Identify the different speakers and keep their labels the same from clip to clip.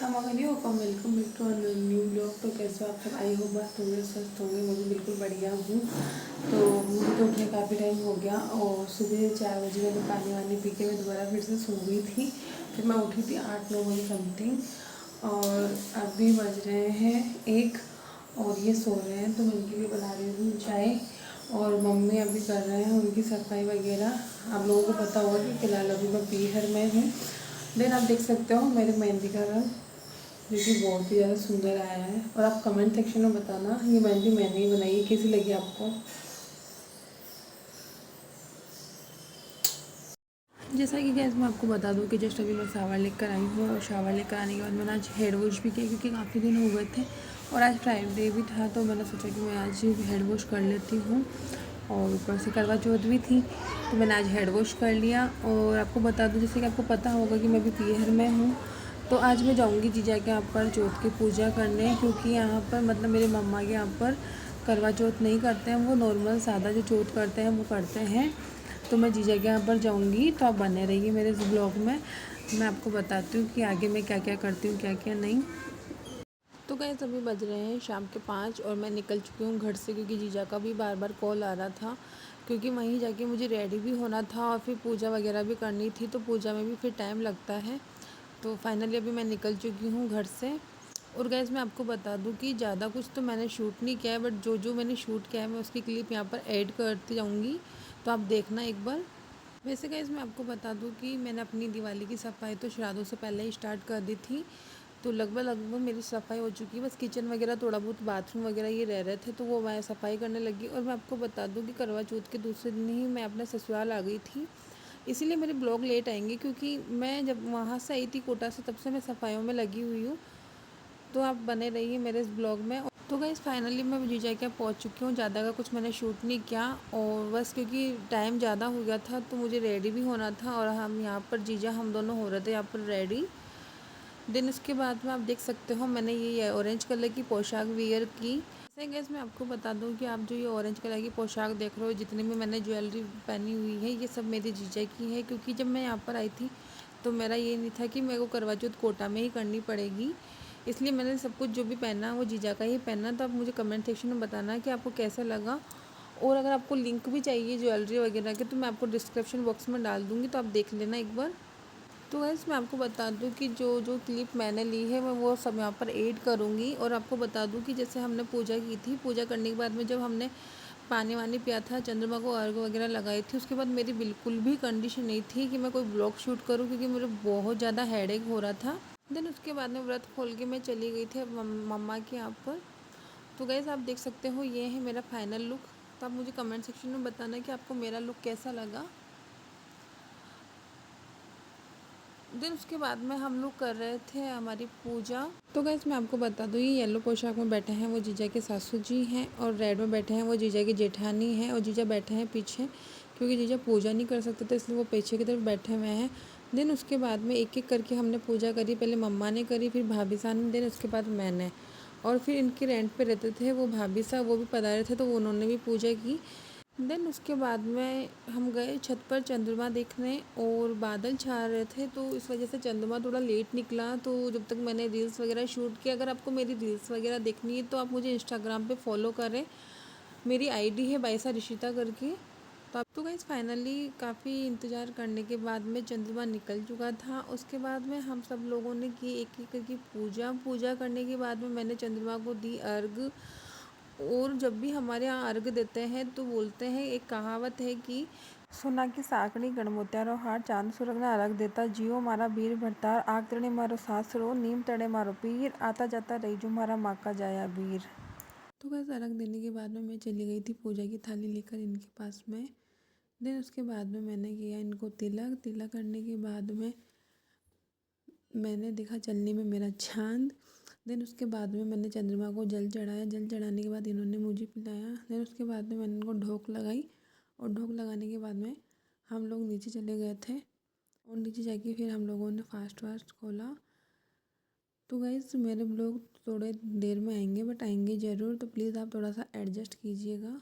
Speaker 1: हम welcome welcome back to another new blog. तो कैसे हो आप सब? आई हो बात होंगे, स्वस्थ होंगे। मैं भी बिल्कुल बढ़िया हूँ। तो मुझे तो उठने काफ़ी टाइम हो गया और सुबह 4 बजे मैंने पानी वानी पी के मैं दोबारा फिर से सो गई थी। फिर मैं उठी थी 8-9 बजे समथिंग और अभी बज रहे हैं 1 और ये सो रहे हैं। तो मैं उनके लिए बना रही हूँ चाय और मम्मी अभी कर रहे हैं उनकी सफाई वगैरह। आप लोगों को पता होगा कि फ़िलहाल अभी मैं पीहर में हूँ। देन आप देख सकते हो मेरे मेहंदी का रंग जो कि बहुत ही ज़्यादा सुंदर आया है। और आप कमेंट सेक्शन में बताना ये मेहंदी मैंने ही बनाई है, कैसी लगी आपको। जैसा कि गैस मैं आपको बता दूं कि जस्ट अभी मैं शावर लेकर आई हूँ और शावर लेकर आने के बाद मैंने आज हेड वॉश भी किया क्योंकि काफ़ी दिन हो गए थे और आज फ्राइडे भी था। तो मैंने सोचा कि मैं आज हेड वॉश कर लेती हूँ और ऊपर से करवा चौथ भी थी तो मैंने आज हेड वॉश कर लिया। और आपको बता दूँ जैसे कि आपको पता होगा कि मैं भी पीहर में हूँ तो आज मैं जाऊँगी जीजा के यहाँ पर चौथ की पूजा करने, क्योंकि यहाँ पर मतलब मेरे मम्मा के यहाँ पर करवा चौथ नहीं करते हैं, वो नॉर्मल सादा जो चौथ करते हैं वो करते हैं। तो मैं जीजा के यहाँ पर जाऊँगी तो आप बने रहिए मेरे इस ब्लॉग में। मैं आपको बताती हूँ कि आगे मैं क्या क्या करती हूँ क्या क्या नहीं। तो गैस अभी बज रहे हैं शाम के 5 और मैं निकल चुकी हूँ घर से, क्योंकि जीजा का भी बार बार कॉल आ रहा था, क्योंकि वहीं जाके मुझे रेडी भी होना था और फिर पूजा वगैरह भी करनी थी। तो पूजा में भी फिर टाइम लगता है। तो फाइनली अभी मैं निकल चुकी हूँ घर से। और गैस मैं आपको बता दूँ कि ज़्यादा कुछ तो मैंने शूट नहीं किया है, बट जो जो मैंने शूट किया है मैं उसकी क्लिप यहाँ पर ऐड करती जाऊँगी, तो आप देखना एक बार। वैसे गैस मैं आपको बता दूँ कि मैंने अपनी दिवाली की सफाई तो श्राद्धों से पहले ही स्टार्ट कर दी थी। तो लगभग मेरी सफाई हो चुकी है, बस किचन वगैरह थोड़ा बहुत बाथरूम वगैरह ये रह रहे थे तो वो मैं सफाई करने लगी। और मैं आपको बता दूँ कि करवा चौथ के दूसरे दिन ही मैं अपने ससुराल आ गई थी, इसीलिए मेरे ब्लॉग लेट आएंगे, क्योंकि मैं जब वहाँ से आई थी कोटा से तब से मैं सफाइयों में लगी हुई हूँ। तो आप बने रहिए मेरे इस ब्लॉग में। तो गाइस फाइनली मैं जीजा के पहुँच चुकी हूँ। ज़्यादा का कुछ मैंने शूट नहीं किया और बस क्योंकि टाइम ज़्यादा हो गया था तो मुझे रेडी भी होना था और हम यहाँ पर जीजा हम दोनों हो रहे थे यहाँ पर रेडी। देन उसके बाद में आप देख सकते हो मैंने ये ऑरेंज कलर की पोशाक वियर की। वैसे गैस मैं आपको बता दूं कि आप जो ये ऑरेंज कलर की पोशाक देख रहे हो, जितनी भी मैंने ज्वेलरी पहनी हुई है ये सब मेरी जीजा की है, क्योंकि जब मैं यहाँ पर आई थी तो मेरा ये नहीं था कि मेरे को करवा चौथ कोटा में ही करनी पड़ेगी, इसलिए मैंने सब कुछ जो भी पहना वो जीजा का ही पहना। तो आप मुझे कमेंट सेक्शन में बताना कि आपको कैसा लगा। और अगर आपको लिंक भी चाहिए ज्वेलरी वगैरह के तो मैं आपको डिस्क्रिप्शन बॉक्स में डाल दूँगी, तो आप देख लेना एक बार। तो गाइस मैं आपको बता दूं कि जो जो क्लिप मैंने ली है मैं वो सब यहाँ पर ऐड करूँगी। और आपको बता दूं कि जैसे हमने पूजा की थी, पूजा करने के बाद में जब हमने पानी वानी पिया था, चंद्रमा को अर्घ वगैरह लगाई थी, उसके बाद मेरी बिल्कुल भी कंडीशन नहीं थी कि मैं कोई ब्लॉग शूट करूँ, क्योंकि मुझे बहुत ज़्यादा हेडेक हो रहा था। देन उसके बाद में व्रत खोल के मैं चली गई थी मम्मा के यहाँ पर। तो गाइस आप देख सकते हो ये है मेरा फाइनल लुक। तो आप मुझे कमेंट सेक्शन में बताना कि आपको मेरा लुक कैसा लगा। देन उसके बाद में हम लोग कर रहे थे हमारी पूजा। तो गैस मैं आपको बता दूँ ये येलो पोशाक में बैठे हैं वो जीजा के सासू जी हैं और रेड में बैठे हैं वो जीजा की जेठानी हैं और जीजा बैठे हैं पीछे, क्योंकि जीजा पूजा नहीं कर सकते थे इसलिए वो पीछे की तरफ बैठे हुए हैं। देन उसके बाद में एक एक करके हमने पूजा करी। पहले मम्मा ने करी, फिर भाभी साहब ने, देन उसके बाद मैंने। और फिर इनके रेंट पे रहते थे वो भाभी साहब, वो भी पधारे थे तो उन्होंने भी पूजा की। देन उसके बाद में हम गए छत पर चंद्रमा देखने और बादल छा रहे थे तो इस वजह से चंद्रमा थोड़ा लेट निकला। तो जब तक मैंने रील्स वगैरह शूट किया, अगर आपको मेरी रील्स वगैरह देखनी है तो आप मुझे इंस्टाग्राम पे फॉलो करें, मेरी आईडी है बाइसा रिशिता करके। तो अब तो गाइस फाइनली काफ़ी इंतज़ार करने के बाद में चंद्रमा निकल चुका था। उसके बाद में हम सब लोगों ने की एक एक करके पूजा। पूजा करने के बाद में मैंने चंद्रमा को दी अर्घ। और जब भी हमारे यहाँ अर्घ देते हैं तो बोलते हैं, एक कहावत है कि सोना की साकड़ी गणमोत्यारो हार चांद सुरगना अर्घ देता जियो मारा वीर भरतार आग तड़े मारो सासरो नीम तड़े मारो पीर आता जाता रही जो मारा माँ का जाया वीर। तो बस अर्घ देने के बाद में मैं चली गई थी पूजा की थाली लेकर इनके पास में। देन उसके बाद में मैंने किया इनको तिलक। तिलक करने के बाद में मैंने देखा चलने में मेरा चाँद। देन उसके बाद में मैंने चंद्रमा को जल चढ़ाया। जल चढ़ाने के बाद इन्होंने मुझे पिलाया। देन उसके बाद में मैंने इनको ढोक लगाई और ढोक लगाने के बाद में हम लोग नीचे चले गए थे और नीचे जाके फिर हम लोगों ने फास्ट वास्ट खोला। तो गाइस मेरे ब्लॉग थोड़े देर में आएंगे, बट आएंगे ज़रूर, तो प्लीज़ आप थोड़ा सा एडजस्ट कीजिएगा।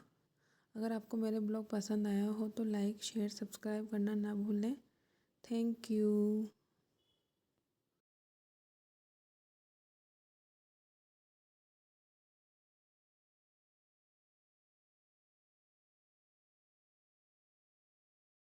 Speaker 1: अगर आपको मेरे ब्लॉग पसंद आया हो तो लाइक शेयर सब्सक्राइब करना ना भूलें। Thank you.